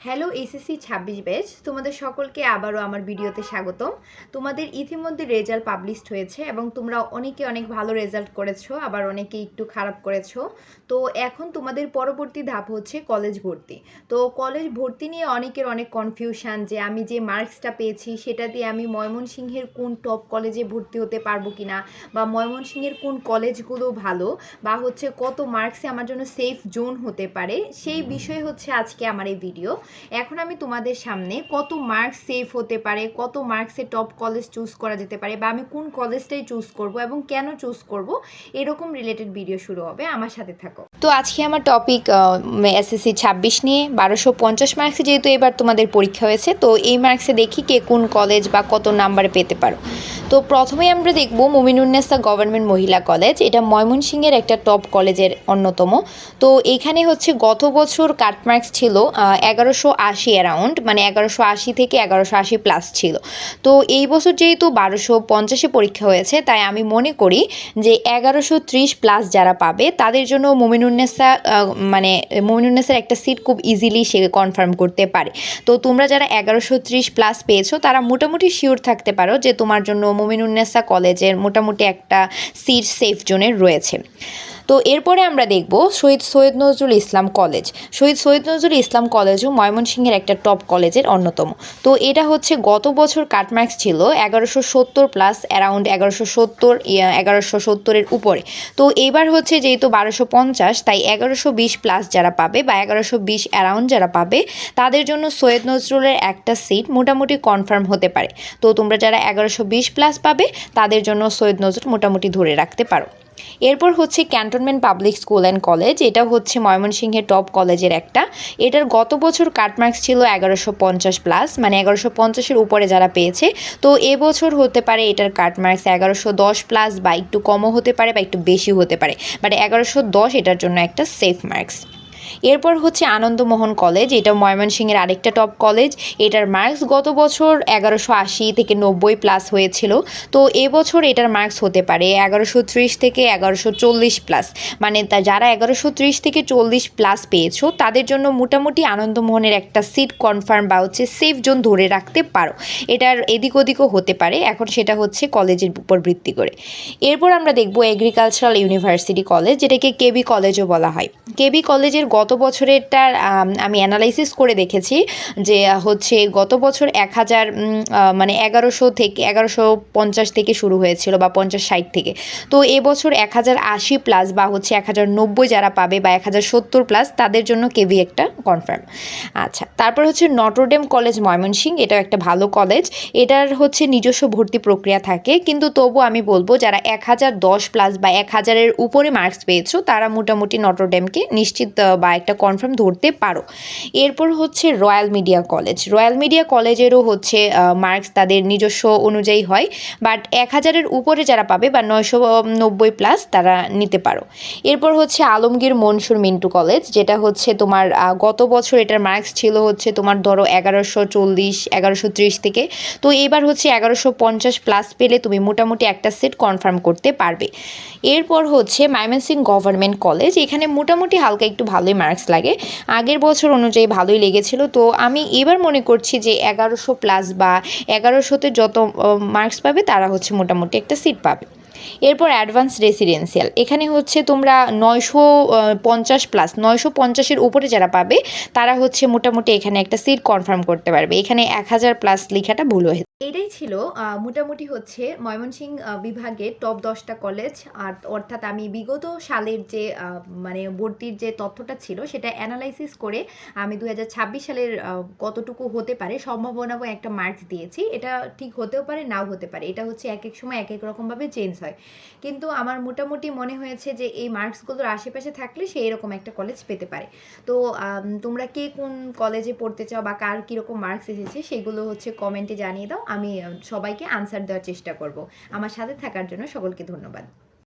Hello SSC ২৬ batch, তোমাদের সকলকে আবারও আমার ভিডিওতে স্বাগতম। তোমাদের ইতিমধ্যে রেজাল্ট পাবলিশড হয়েছে এবং তোমরা অনেকে অনেক ভালো রেজাল্ট করেছো, আবার অনেকে একটু খারাপ করেছো। তো এখন তোমাদের পরবর্তী ধাপ হচ্ছে কলেজ ভর্তি। তো কলেজ ভর্তি নিয়ে অনেকের অনেক কনফিউশন যে আমি যে মার্কসটা পেয়েছি সেটা দিয়ে আমি ময়মনসিংহের কোন টপ কলেজে ভর্তি হতে পারবো কিনা, বা ময়মনসিংহের কোন কলেজগুলো ভালো, বা হচ্ছে কত মার্কসে আমার জন্য সেফ জোন হতে পারে, সেই বিষয়ে হচ্ছে আজকে আমার এই ভিডিও। এখন আমি তোমাদের সামনে কত মার্কস সেভ হতে পারে, কত মার্কসে টপ কলেজ চুজ করা যেতে পারে, বা আমি কোন কলেজটাই চুজ করব এবং কেন চুজ করব, এরকম রিলেটেড ভিডিও শুরু হবে। আমার সাথে থাকো। তো আজকে আমার টপিক এসএসসি ২৬ নিয়ে ১২৫০ মার্কসে, যেহেতু এবার তোমাদের পরীক্ষা হয়েছে, তো এই মার্কসে দেখি কে কোন কলেজ বা কত নাম্বারে পেতে পারো। তো প্রথমেই আমরা দেখব মুমিনুন্নেসা গভর্নমেন্ট মহিলা কলেজ। এটা ময়মনসিংহের একটা টপ কলেজের অন্যতম। তো এইখানে হচ্ছে গত বছর কাট মার্কস ছিল ১১৮০ অ্যারাউন্ড, মানে ১১৮০ থেকে ১১৮০ প্লাস ছিল। তো এই বছর যেহেতু ১২৫০-এ পরীক্ষা হয়েছে, তাই আমি মনে করি যে ১১৩০ প্লাস যারা পাবে তাদের জন্য মুমিনুন্নেসার একটা সিট খুব ইজিলি সে কনফার্ম করতে পারে। তো তোমরা যারা ১১৩০ প্লাস পেয়েছো তারা মোটামুটি শিওর থাকতে পারো যে তোমার জন্য মুমিনুন্নেসা কলেজের মোটামুটি একটা সিট সেফ জোনের রয়েছে। তো এরপরে আমরা দেখব শহীদ সৈয়দ নজরুল ইসলাম কলেজ। শহীদ সৈয়দ নজরুল ইসলাম কলেজও ময়মনসিংহের একটা টপ কলেজের অন্যতম। তো এটা হচ্ছে গত বছর কাটমার্কস ছিল ১১৭০ প্লাস, অ্যারাউন্ড ১১৭০-১১৭০-এর উপরে। তো এবার হচ্ছে যেহেতু ১২৫০, তাই ১১২০ প্লাস যারা পাবে বা ১১২০ অ্যারাউন্ড যারা পাবে তাদের জন্য সৈয়দ নজরুলের একটা সিট মোটামুটি কনফার্ম হতে পারে। তো তোমরা যারা ১১২০ প্লাস পাবে তাদের জন্য সৈয়দ নজরুল মোটামুটি ধরে রাখতে পারো। এরপর হচ্ছে cantonment public school and college. এটা হচ্ছে ময়মনসিংহের টপ কলেজের একটা। এটার গত বছর কাটমার্কস ছিল ১১৫০ প্লাস, মানে ১১৫০-এর উপরে যারা পেয়েছে। তো এবছর হতে পারে এটার কাটমার্কস ১১১০ প্লাস, বা একটু কমও হতে পারে বা একটু বেশি হতে পারে, বাট ১১১০ এটার জন্য একটা সেফ মার্কস। এরপর হচ্ছে আনন্দমোহন কলেজ। এটা ময়মনসিংহের আরেকটা টপ কলেজ। এটার মার্কস গত বছর ১১৮০ থেকে ৯০ প্লাস হয়েছিল। তো এবছর এটার মার্কস হতে পারে ১১৩০ থেকে ১১৪০ প্লাস, মানে যারা ১১৩০ থেকে ৪০ প্লাস পেয়েছো তাদের জন্য মোটামুটি আনন্দমোহনের একটা সিট কনফার্ম বা হচ্ছে সেফ জোন ধরে রাখতে পারো। এটার এদিক ওদিকও হতে পারে, এখন সেটা হচ্ছে কলেজের উপর ভিত্তি করে। এরপর আমরা দেখব এগ্রিকালচারাল ইউনিভার্সিটি কলেজ, যেটাকে কেবি কলেজও বলা হয়। কেবি কলেজের গত বছরেরটার আমি অ্যানালাইসিস করে দেখেছি যে হচ্ছে গত বছর ১০০০ মানে ১১০০ থেকে ১১৫০ থেকে শুরু হয়েছিল, বা ৫০-৬০ থেকে। তো এবছর ১০৮০ প্লাস বা হচ্ছে ১০৯০ যারা পাবে, বা ১০৭০ প্লাস, তাদের জন্য কেভি একটা কনফার্ম। আচ্ছা, তারপর হচ্ছে নটরডেম কলেজ ময়মনসিংহ। এটাও একটা ভালো কলেজ। এটার হচ্ছে নিজস্ব ভর্তি প্রক্রিয়া থাকে, কিন্তু তবু আমি বলবো যারা ১০১০ প্লাস বা ১০০০-এর উপরে মার্কস পেয়েছো তারা মোটামুটি নটরডেমকে নিশ্চিত বা একটা কনফার্ম ধরতে পারো। এরপর হচ্ছে royal media college. Royal media কলেজেরও হচ্ছে মার্কস তাদের নিজস্ব অনুযায়ী হয়, বাট ১০০০-এর উপরে যারা পাবে বা ৯৯০ প্লাস তারা নিতে পারো। এরপর হচ্ছে আলমগীর মনসুর মিন্টু কলেজ, যেটা হচ্ছে তোমার গত বছর এটার মার্কস ছিল হচ্ছে তোমার ধরো ১১৪০ ১১৩০ থেকে। তো এবার হচ্ছে ১১৫০ প্লাস পেলে তুমি মোটামুটি একটা সেট কনফার্ম করতে পারবে। এরপর হচ্ছে ময়মনসিংহ গভর্নমেন্ট কলেজ। এখানে মোটামুটি হালকা একটু ভালোই মার্কস লাগে, আগের বছর অনুযায়ী ভালোই লেগেছিল। তো আমি এবার মনে করছি যে ১১০০ প্লাস বা ১১০০-তে যত মার্কস পাবে তারা হচ্ছে মোটামুটি একটা সিট পাবে। এরপর অ্যাডভান্স রেসিডেন্সিয়াল। এখানে হচ্ছে তোমরা ৯৫০ প্লাস, ৯৫০-এর উপরে যারা পাবে তারা হচ্ছে মোটামুটি এখানে একটা সিট কনফার্ম করতে পারবে। এখানে ১০০০ প্লাস লেখাটা ভুল হয়েছে। এটাই ছিল মোটামুটি হচ্ছে ময়মনসিংহ বিভাগের টপ ১০টা কলেজ। আর অর্থাৎ আমি বিগত সালের যে মানে ভর্তির যে তথ্যটা ছিল সেটা অ্যানালাইসিস করে আমি ২০২৬ সালের কতটুকু হতে পারে সম্ভাবনা একটা মার্কস দিয়েছি। এটা ঠিক হতেও পারে, নাও হতে পারে। এটা হচ্ছে এক এক সময় এক এক রকমভাবে চেঞ্জ হয়, কিন্তু আমার মোটামুটি মনে হয়েছে যে এই মার্কসগুলোর আশেপাশে থাকলে সে এরকম একটা কলেজ পেতে পারে। তো তোমরা কে কোন কলেজে পড়তে চাও বা কার কীরকম মার্কস এসেছে সেগুলো হচ্ছে কমেন্টে জানিয়ে দাও। আমি সবাইকে আনসার দেওয়ার চেষ্টা করব। আমার সাথে থাকার জন্য সকলকে ধন্যবাদ।